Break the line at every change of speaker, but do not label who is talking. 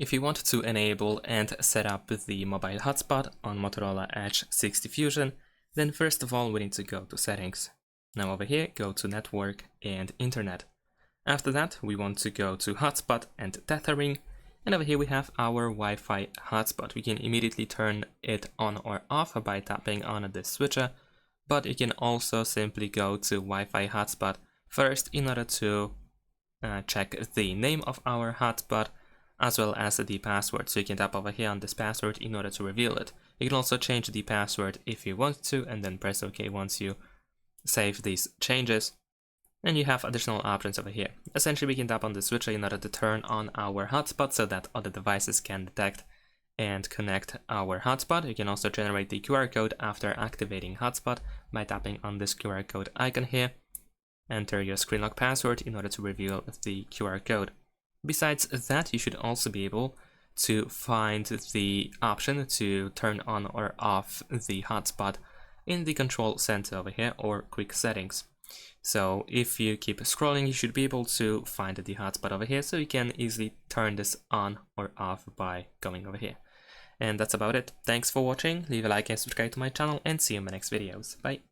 If you want to enable and set up the mobile hotspot on Motorola Edge 60 Fusion, then first of all we need to go to Settings. Now over here, go to Network and Internet. After that, we want to go to Hotspot and Tethering, and over here we have our Wi-Fi hotspot. We can immediately turn it on or off by tapping on this switcher, but you can also simply go to Wi-Fi hotspot first in order to check the name of our hotspot, as well as the password. So you can tap over here on this password in order to reveal it. You can also change the password if you want to, and then press OK once you save these changes. And you have additional options over here. Essentially, we can tap on the switcher in order to turn on our hotspot so that other devices can detect and connect our hotspot. You can also generate the QR code after activating hotspot by tapping on this QR code icon here. Enter your screen lock password in order to reveal the QR code. Besides that, you should also be able to find the option to turn on or off the hotspot in the control center over here, or quick settings. So if you keep scrolling, you should be able to find the hotspot over here, so you can easily turn this on or off by going over here. And that's about it. Thanks for watching, leave a like and subscribe to my channel, and see you in my next videos. Bye!